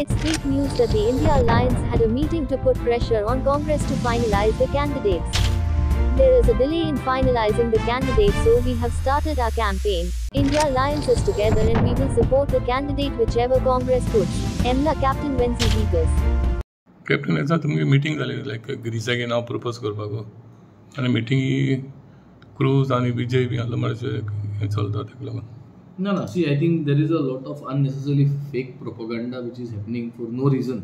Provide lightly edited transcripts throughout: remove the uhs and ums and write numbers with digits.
It's fake news that the India Alliance had a meeting to put pressure on Congress to finalize the candidates. There is a delay in finalizing the candidates, so we have started our campaign. India Alliance is together and we will support the candidate whichever Congress puts. Emla Captain Wenzi Vegas. Captain, as तुमगे meeting जाली like गिरीसागे नाव propose करपाको आणि meeting cruise आणि विजय B आलो मारचे चलता तेक No, see, I think there is a lot of unnecessarily fake propaganda which is happening for no reason.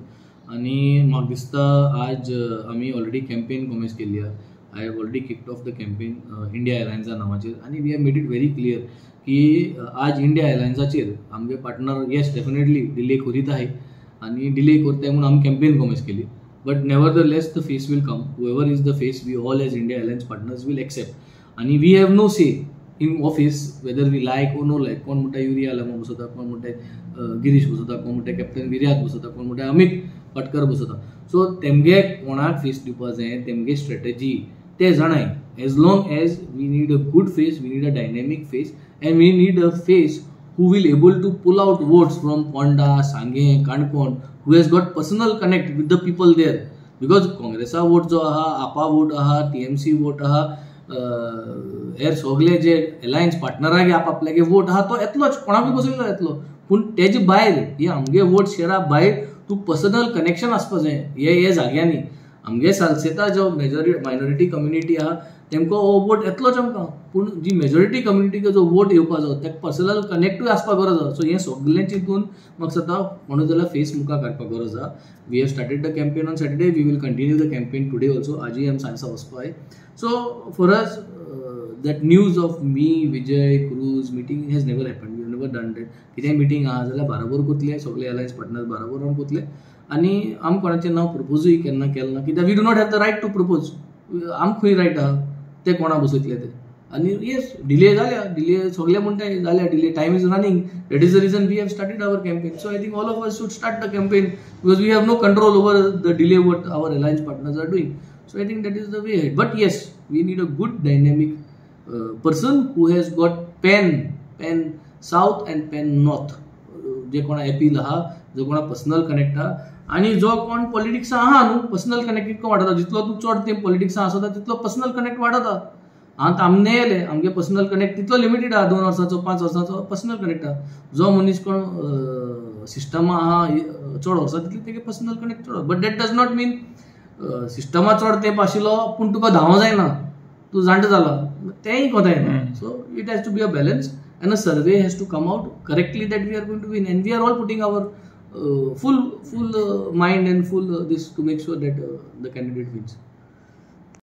आणि म्हाका दिसता आज आमी ऑलरेडी कॅम्पेन कॉमेस केली आहे. I have already kicked off the campaign India एलायन्सा नावाचेर आणि we have made it very clear की आज इंडिया एलायन्साचेर आमचे पार्टनर येस डेफिनेटली डिले करीत आहे आणि डिले करताय म्हणून आमी कॅम्पेन कॉमेस केली. But nevertheless the face will come. Whoever is the face we all as India alliance partners will accept आणि we have no say in office whether we like or no लायक. कोण म्हणटा urea Lama बसता, कोण म्हणटा गिरीश बसता, कोण म्हणटा कॅप्टन विराट बसता, कोण म्हणटा अमित पटकर बसता. सो तेमगे कोणाक फेस दिवपा जाय, तेमगे स्ट्रेटेजी ते जाणाय. As long as we need a good face, we need a dynamic face and we need a face who will able to pull out votes from Ponda, Sanghe, Kankon, who has got personal connect with the people there. Because Congressa vote जो आहा, APA vote आहा, TMC vote आहा, एर सगळे जे alliance पार्टनराक आपल्यागे vote आहा तो येतलोच, कोणाक बसयलो येतलो. पूण तेजे भायर हे आमगे वोट शेरा भायर तू पर्सनल कनेक्शन आसपा जाय. हे जाग्यांनी आमगे सालसेता जो मायनॉरिटी कम्युनिटी आहा तेमको हो वोट येतलोच आमकां. पूण जी मेजॉरिटी कम्युनिटीक जो वोट येवपा जाय तेका पर्सनल कनेक्टूय आसपा गरज आहा. सो हें सगळें चिंतून म्हाका दिसता म्हणून जाल्यार फेस मुखार काडपाक गरज आहा. We have started the campaign on Saturday. We will continue the campaign today also. आजूय आमी सांजचा वचपा आहे. So for us that news of me, Vijay, Cruz meeting has never happened. We have never done that. कितें meeting आहा जाल्यार बाराबर करतले, सगळे अलायन्स पार्टनर्स बाराबर रावन करतले आनी आमी कोणाचें नांव प्रपोजूय केन्ना केलें ना. कित्याक we do not have the right to propose. आमकां खंय रायट आहा ते कोणा बसयतले ते. आनी येस डिले जाल्या, डिले सगळे म्हणटाय जाल्या delay. Time is running. That is the reason we have started our campaign. So I think all of us should start the campaign because we have no control over the delay what our alliance partners are doing. So I think that is the way ahead. But yes, we need a good dynamic person who has got pen south and pen north. जे कोणा appeal आहा, जो कोणा personal connect आहा आणि जो कोण politics आहा न्हू पर्सनल कनेक्ट कितको वाडता. जितलो तूं चड ते पॉलिटिक्स आसता तितलो पर्सनल कनेक्ट वाडता. आतां आमने येयले आमगे पर्सनल कनेक्ट तितलो लिमिटेड आहा. 2 वर्सांचो 5 वर्सांचो पर्सनल कनेक्ट आहा. जो मनीस कोण सिस्टमा आहा चड वर्सां तितले तेगे पर्सनल कनेक्ट चड. But that does not mean Systema चड तेंप आशिल्लो पूण तुका धांवो जायना, तूं जाण्ट जालो तेंय कोताय ना. So it has to be a balance and a survey has to come out correctly that we are going to win and we are all putting our full mind and full this to make sure that the candidate wins.